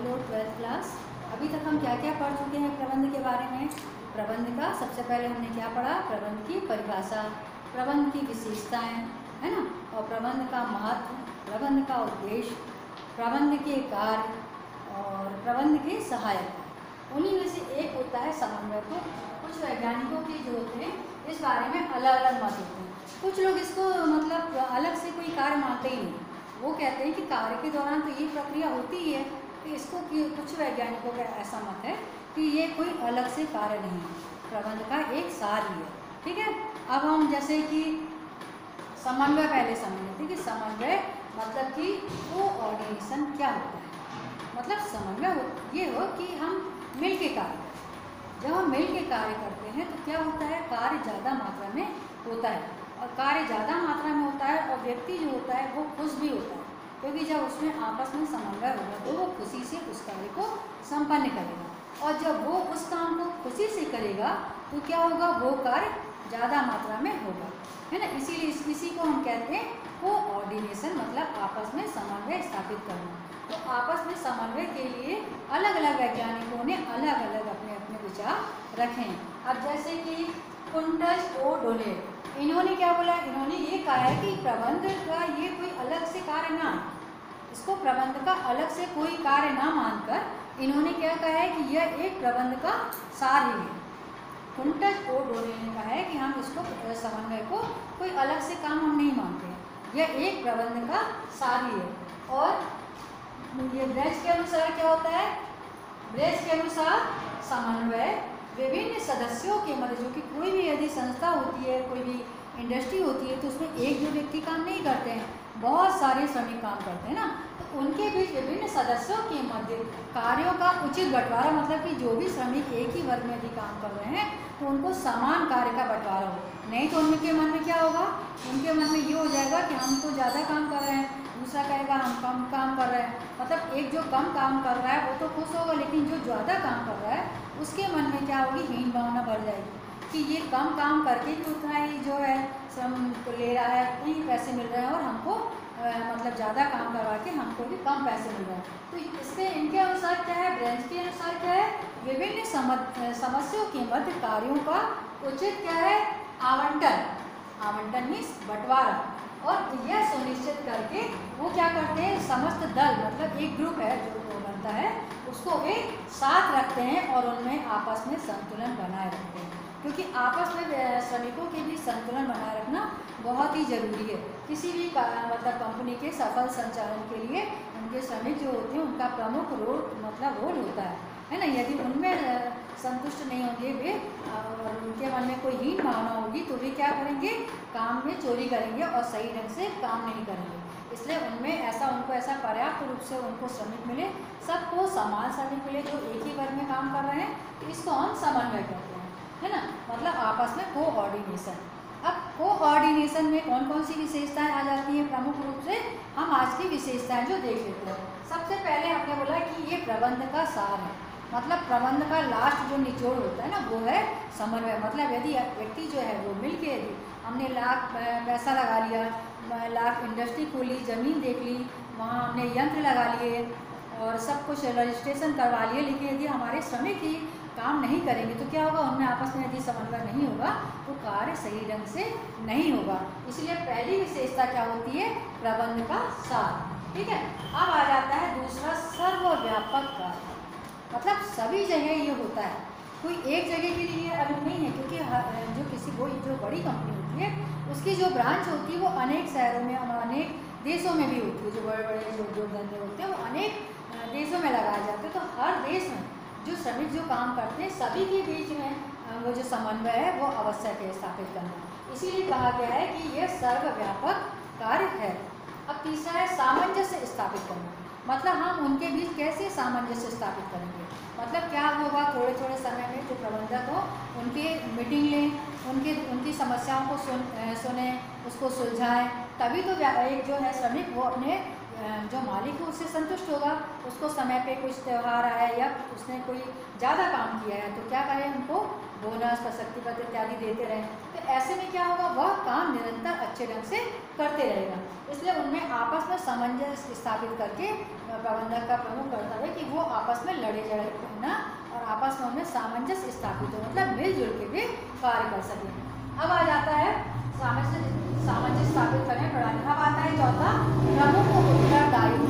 Hello 12th class. अभी तक हम क्या क्या पढ़ चुके हैं प्रबंध के बारे में। प्रबंध का सबसे पहले हमने क्या पढ़ा, प्रबंध की परिभाषा, प्रबंध की विशेषताएं, है ना, और प्रबंध का महत्व, प्रबंध का उद्देश्य, प्रबंध के कार्य और प्रबंध के सहायक। उन्हीं में से एक होता है समन्वय। तो कुछ वैज्ञानिकों के जो होते हैं इस बारे में अलग अलग मत होते हैं। कुछ लोग इसको मतलब अलग से कोई कार्य मानते ही नहीं, वो कहते हैं कि कार्य के दौरान तो ये प्रक्रिया होती ही है। तो इसको कुछ वैज्ञानिकों का ऐसा मत है कि ये कोई अलग से कार्य नहीं है, प्रबंध का एक सार ही है। ठीक है, अब हम जैसे कि समन्वय पहले समझते हैं कि समन्वय मतलब कि कोऑर्डिनेशन क्या होता है। मतलब समन्वय ये हो कि हम मिल के कार्य करें। जब हम मिल के कार्य करते हैं तो क्या होता है, कार्य ज़्यादा मात्रा में होता है, और कार्य ज़्यादा मात्रा में होता है और व्यक्ति जो होता है वो खुश भी होता है, क्योंकि जब उसमें आपस में समन्वय होगा तो वो खुशी से उस कार्य को संपन्न करेगा। और जब वो उस काम को खुशी से करेगा तो क्या होगा, वो कार्य ज़्यादा मात्रा में होगा, है ना। इसीलिए इसी को हम कहते हैं कोऑर्डिनेशन, मतलब आपस में समन्वय स्थापित करना। तो आपस में समन्वय के लिए अलग अलग वैज्ञानिकों ने अलग अलग अपने अपने विचार रखे हैं। अब जैसे कि कुंटज ओ डोनेट, इन्होंने क्या बोला, इन्होंने ये कहा है कि प्रबंध का ये कोई अलग से कार्य ना, इसको प्रबंध का अलग से कोई कार्य ना मानकर इन्होंने क्या कहा है कि यह एक प्रबंध का सार ही है। कुंटज ओ डोनेट ने कहा है कि हम इसको समन्वय को कोई अलग से काम हम नहीं मानते हैं, यह एक प्रबंध का सार ही है। और ये ब्रेच के अनुसार क्या होता है, ब्रेच के अनुसार समन्वय विभिन्न सदस्यों के मध्य, जो कि कोई भी यदि संस्था होती है, कोई भी इंडस्ट्री होती है, तो उसमें एक दो व्यक्ति काम नहीं करते हैं, बहुत सारे श्रमिक काम करते हैं ना। तो उनके बीच विभिन्न सदस्यों के मध्य कार्यों का उचित बंटवारा, मतलब कि जो भी श्रमिक एक ही वर्ग में यदि काम कर रहे हैं तो उनको समान कार्य का बंटवारा हो। नहीं तो उनके मन में क्या होगा, उनके मन में ये हो जाएगा कि हम तो ज़्यादा काम कर रहे हैं, दूसरा कहेगा हम कम काम कर रहे हैं। मतलब एक जो कम काम कर रहा है वो तो खुश होगा, लेकिन जो ज़्यादा काम कर रहा है उसके मन में क्या होगी, हीन भावना बढ़ जाएगी कि ये कम काम करके भी उतना ही जो है श्रम ले रहा है, उतने ही पैसे मिल रहे हैं, और हमको मतलब ज़्यादा काम करवा के हमको भी कम पैसे मिल रहे हैं। तो इससे इनके अनुसार क्या है, ब्रेंच के अनुसार क्या है, विभिन्न समस्याओं के मध्य कार्यों का उचित क्या है, आवंटन, आवंटन मीन्स बंटवारा, और यह सुनिश्चित करके वो क्या करते हैं, समस्त दल मतलब एक ग्रुप है जो बनता है उसको वे साथ रखते हैं और उनमें आपस में संतुलन बनाए रखते हैं, क्योंकि आपस में श्रमिकों के बीच संतुलन बनाए रखना बहुत ही ज़रूरी है। किसी भी मतलब कंपनी के सफल संचालन के लिए उनके श्रमिक जो होते हैं उनका प्रमुख रोल होता है ना। यदि उनमें संतुष्ट नहीं होंगे वे और उनके मन में कोई हीन भावना होगी तो वे क्या करेंगे, काम में चोरी करेंगे और सही ढंग से काम नहीं करेंगे। इसलिए उनको ऐसा पर्याप्त रूप से उनको श्रमिक मिले, सबको समान श्रमिक मिले जो एक ही वर्ग में काम कर रहे हैं, तो इसको हम समन्वय कहते हैं, है ना, मतलब आपस में कोऑर्डिनेशन। अब कोऑर्डिनेशन में कौन कौन सी विशेषताएं आ जाती हैं, प्रमुख रूप से हम आज की विशेषताएं जो देख लेते हैं। सबसे पहले हमने बोला कि ये प्रबंध का सार है, मतलब प्रबंध का लास्ट जो निचोड़ होता है ना वो है समन्वय। मतलब यदि व्यक्ति जो है वो मिल के, यदि हमने लाख पैसा लगा लिया, लाख इंडस्ट्री खोली, ज़मीन देख ली, वहाँ हमने यंत्र लगा लिए और सब कुछ रजिस्ट्रेशन करवा लिए, लेकिन यदि हमारे श्रमिक ही काम नहीं करेंगे तो क्या होगा, उनमें आपस में यदि समन्वय नहीं होगा तो कार्य सही ढंग से नहीं होगा। इसलिए पहली विशेषता क्या होती है, प्रबंध का सार। ठीक है, अब आ जाता है दूसरा, सर्वव्यापक कार्य। मतलब सभी जगह ये होता है, कोई एक जगह के लिए अलग नहीं है, क्योंकि जो बड़ी कंपनी होती है उसकी जो ब्रांच होती है वो अनेक शहरों में और अनेक देशों में भी होती है। जो बड़े बड़े जो धंधे होते हैं वो अनेक देशों में लगाए जाते हैं। तो हर देश में जो श्रमिक जो काम करते हैं सभी के बीच में वो जो समन्वय है वो आवश्यक है स्थापित करना। इसीलिए कहा गया है कि यह सर्वव्यापक कार्य है। अब तीसरा है सामंजस्य स्थापित करना। मतलब हम उनके बीच कैसे सामंजस्य स्थापित करेंगे, मतलब क्या होगा, थोड़े थोड़े समय में जो प्रबंधक हो उनके मीटिंग लें, उनकी समस्याओं को सुने, उसको सुलझाएं, तभी तो एक जो है श्रमिक वो अपने जो मालिक है उससे संतुष्ट होगा, उसको समय पे कुछ त्यौहार आया या उसने कोई ज़्यादा काम किया है तो क्या करें, उनको बोनस, प्रशस्ति पत्र इत्यादि देते रहें। तो ऐसे में क्या होगा, वह काम निरंतर अच्छे ढंग से करते रहेगा। इसलिए उनमें आपस में सामंजस्य स्थापित करके प्रबंधक का प्रमुख कर्तव्य है कि वो आपस में लड़े झगड़े ना और आपस में उनमें सामंजस्य स्थापित हो, मतलब मिलजुल के भी कार्य कर सकें। अब आ जाता है सामंजस्य स्थापित करने प्रणाली। अब आता है चौथा, प्रमुख उत्तरदायित्व।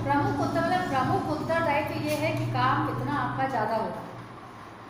प्रमुख उत्तरदायित्व ये है कि काम कितना आपका ज़्यादा होगा।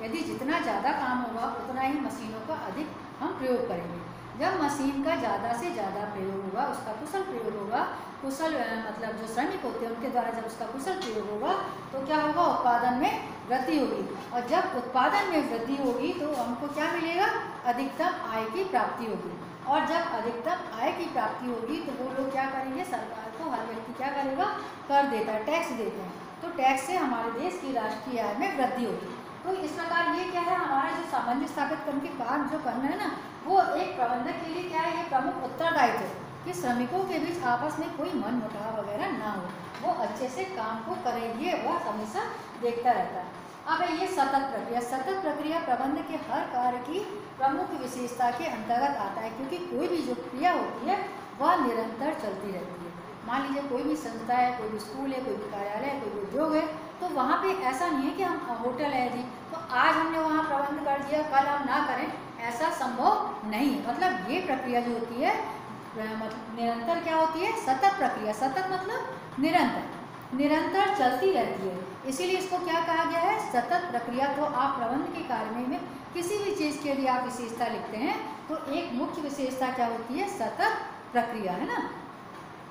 यदि जितना ज़्यादा काम होगा उतना ही मशीनों का अधिक हम प्रयोग करेंगे। जब मशीन का ज़्यादा से ज़्यादा प्रयोग होगा, उसका कुशल प्रयोग होगा, कुशल मतलब जो श्रमिक होते हैं उनके द्वारा जब उसका कुशल प्रयोग होगा तो क्या होगा, उत्पादन में वृद्धि होगी। और जब उत्पादन में वृद्धि होगी तो हमको क्या मिलेगा, अधिकतम आय की प्राप्ति होगी। और जब अधिकतम आय की प्राप्ति होगी तो वो लोग क्या करेंगे, सरकार को हर व्यक्ति क्या करेगा, कर देता है, टैक्स देते हैं। तो टैक्स से हमारे देश की राष्ट्रीय आय में वृद्धि होगी। तो इस प्रकार ये क्या है, हमारा जो सामंजस्य स्थापित करने के काम जो करना है ना, वो एक प्रबंधक के लिए क्या है, ये प्रमुख उत्तरदायित्व है कि श्रमिकों के बीच आपस में कोई मनमुटाव वगैरह ना हो, वो अच्छे से काम को करेंगे, वह हमेशा देखता रहता है। अब है ये सतत प्रक्रिया। सतत प्रक्रिया प्रबंधक के हर कार्य की प्रमुख विशेषता के अंतर्गत आता है, क्योंकि कोई भी जो क्रिया होती है वह निरंतर चलती रहती है। मान लीजिए कोई भी संस्था है, कोई भी स्कूल है, कोई भी कार्यालय है, कोई भी उद्योग है, तो वहाँ पे ऐसा नहीं है कि हम होटल है जी तो आज हमने वहाँ प्रबंध कर दिया, कल हम ना करें, ऐसा संभव नहीं। मतलब ये प्रक्रिया जो होती है मतलब निरंतर क्या होती है, सतत प्रक्रिया। सतत मतलब निरंतर चलती रहती है, इसीलिए इसको क्या कहा गया है, सतत प्रक्रिया। तो आप प्रबंध के कार्य में किसी भी चीज़ के लिए आप विशेषता लिखते हैं तो एक मुख्य विशेषता क्या होती है, सतत प्रक्रिया, है ना।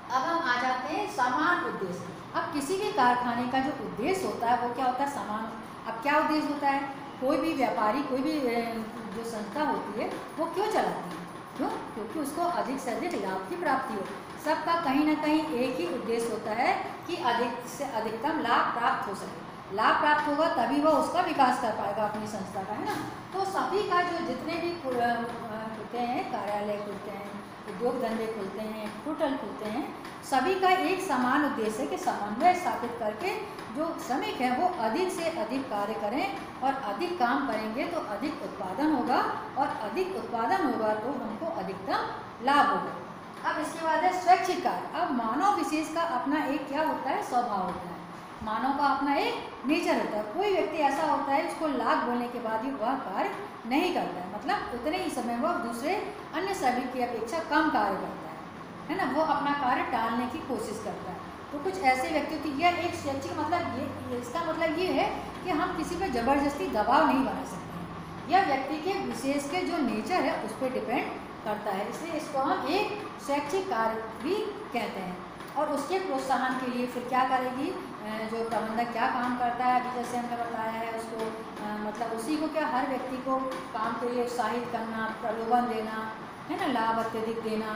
अब हम आ जाते हैं समान उद्देश्य। अब किसी भी कारखाने का जो उद्देश्य होता है वो क्या होता है, समान। अब क्या उद्देश्य होता है, कोई भी व्यापारी, कोई भी जो संस्था होती है वो क्यों चलाती है, क्यों, क्योंकि उसको अधिक से अधिक लाभ की प्राप्ति हो। सबका कहीं ना कहीं एक ही उद्देश्य होता है कि अधिक से अधिकतम लाभ प्राप्त हो सके। लाभ प्राप्त होगा तभी वह उसका विकास कर पाएगा अपनी संस्था का, है ना। तो सभी का जो जितने भी खुलते हैं, कार्यालय खुलते हैं, उद्योग धंधे खुलते हैं, होटल खुलते हैं, सभी का एक समान उद्देश्य है कि समन्वय स्थापित करके जो श्रमिक हैं वो अधिक से अधिक कार्य करें और अधिक काम करेंगे तो अधिक उत्पादन होगा और अधिक उत्पादन होगा तो हमको अधिकतम लाभ होगा। अब इसके बाद है स्वैच्छिक कार्य। अब मानव विशेष का अपना एक क्या होता है, स्वभाव होता है। मानव का अपना एक नेचर होता है। कोई व्यक्ति ऐसा होता है उसको लाख बोलने के बाद भी वह कार्य नहीं करता है, मतलब उतने ही समय वह दूसरे अन्य सभी की अपेक्षा कम कार्य करता है ना। वो अपना कार्य टालने की कोशिश करता है। तो कुछ ऐसे व्यक्ति होते हैं, यह एक स्वैच्छिक मतलब ये इसका मतलब ये है कि हम किसी पर ज़बरदस्ती दबाव नहीं बना सकते हैं। यह व्यक्ति के विशेष के जो नेचर है उस पर डिपेंड करता है, इसलिए इसको हम एक स्वैच्छिक कार्य भी कहते हैं। और उसके प्रोत्साहन के लिए फिर क्या करेगी, जो प्रबंधक क्या काम करता है, अभी जैसे हमने बताया है उसको मतलब उसी को क्या, हर व्यक्ति को काम के लिए उत्साहित करना, प्रलोभन देना, है ना, लाभ अत्यधिक देना,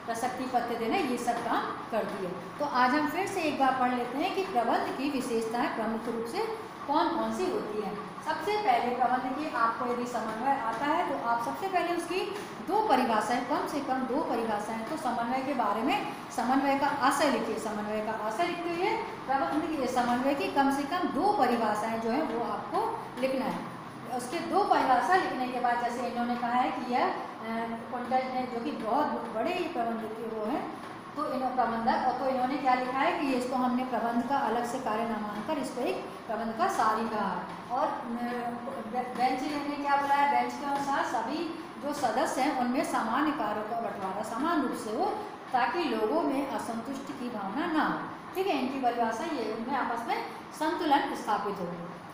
प्रशस्ति पत्र देना, ये सब काम करती है। तो आज हम फिर से एक बार पढ़ लेते हैं कि प्रबंध की विशेषताएं प्रमुख रूप से कौन कौन सी होती हैं। सबसे पहले प्रबंध की आपको यदि समन्वय आता है तो आप सबसे पहले उसकी दो परिभाषाएं, कम से कम दो परिभाषाएं, तो समन्वय के बारे में समन्वय का आशय लिखिए। समन्वय का आशय लिखते हुए प्रबंध की समन्वय की कम से कम दो परिभाषाएं जो है वो आपको लिखना है। उसके दो परिभाषा लिखने के बाद जैसे इन्होंने कहा है कि यह कॉन्टेक्ट ने जो कि बहुत बड़े ही प्रबंधक के वो हैं, तो प्रबंधक, और तो इन्होंने क्या लिखा है कि इसको हमने प्रबंध का अलग से कार्य न मानकर इसको एक प्रबंध का सार ही कहा। और बेंच ने क्या बोला है, बेंच के अनुसार सभी जो सदस्य हैं उनमें सामान्य कार्यों का बंटवारा समान रूप से हो ताकि लोगों में असंतुष्टि की भावना ना हो। ठीक है, इनकी परिभाषा ये, उनमें आपस में संतुलन स्थापित हो।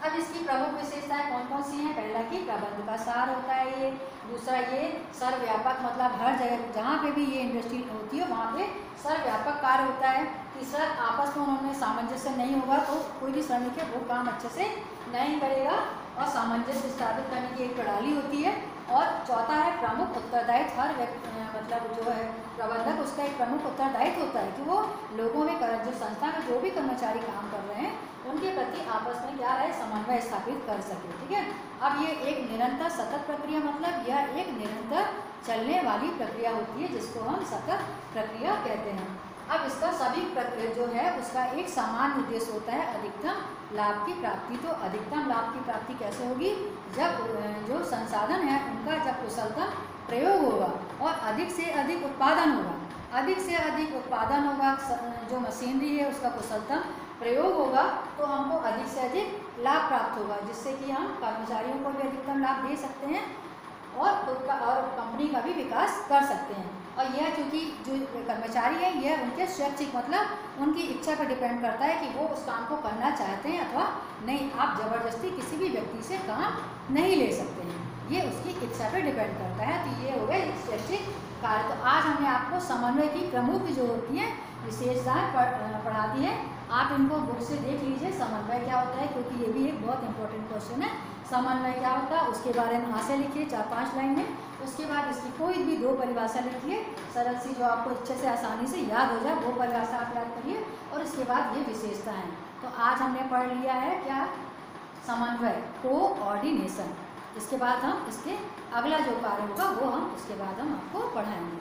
अब इसकी प्रमुख विशेषताएं कौन कौन सी हैं, पहला कि प्रबंध का सार होता है ये, दूसरा ये सर्वव्यापक मतलब हर जगह जहाँ पे भी ये इंडस्ट्री होती है वहाँ पे सर्वव्यापक कार्य होता है, तीसरा आपस में उन्होंने सामंजस्य नहीं होगा तो कोई भी श्रमिक है वो काम अच्छे से नहीं करेगा और सामंजस्य स्थापित करने की एक प्रणाली होती है, और चौथा है प्रमुख उत्तरदायित्व। हर व्यक्ति मतलब जो है प्रबंधक उसका एक प्रमुख उत्तरदायित्व होता है कि वो लोगों में जो संस्था में जो भी कर्मचारी काम कर रहे हैं उनके प्रति आपस में क्या है, समन्वय स्थापित कर सके। ठीक है, अब ये एक निरंतर सतत प्रक्रिया मतलब यह एक निरंतर चलने वाली प्रक्रिया होती है जिसको हम सतत प्रक्रिया कहते हैं। अब इसका सभी जो है उसका एक समान उद्देश्य होता है, अधिकतम लाभ की प्राप्ति। तो अधिकतम लाभ की प्राप्ति कैसे होगी? जब जो संसाधन है उनका जब कुशलतम प्रयोग होगा और अधिक से अधिक उत्पादन होगा। अधिक से अधिक उत्पादन होगा, जो मशीनरी है उसका कुशलतम प्रयोग होगा, तो हमको अधिक से अधिक लाभ प्राप्त होगा, जिससे कि हम कर्मचारियों को भी अधिकतम लाभ दे सकते हैं और खुद का और कंपनी का भी विकास कर सकते हैं। और यह क्योंकि जो कर्मचारी है यह उनके स्वैच्छिक मतलब उनकी इच्छा पर डिपेंड करता है कि वो उस काम को करना चाहते हैं अथवा नहीं। आप ज़बरदस्ती किसी भी व्यक्ति से काम नहीं ले सकते हैं, ये उसकी इच्छा पर डिपेंड करता है। तो ये हो गए स्वैच्छिक कार्य। तो आज हमने आपको समन्वय की प्रमुख जो होती हैं विशेषताएं पढ़ा दी है। आप इनको बुक से देख लीजिए समन्वय क्या होता है, क्योंकि ये भी एक बहुत इंपॉर्टेंट क्वेश्चन है। समन्वय क्या होता है उसके बारे में आशय लिखिए 4-5 लाइन में। उसके बाद इसकी कोई भी 2 परिभाषा लिखिए सरल सी, जो आपको अच्छे से आसानी से याद हो जाए, वो परिभाषा आप याद करिए। और इसके बाद ये विशेषताएं। तो आज हमने पढ़ लिया है क्या? समन्वय, कोऑर्डिनेशन। इसके बाद हम इसके अगला जो कार्य होगा वो हम उसके बाद हम आपको पढ़ाएंगे।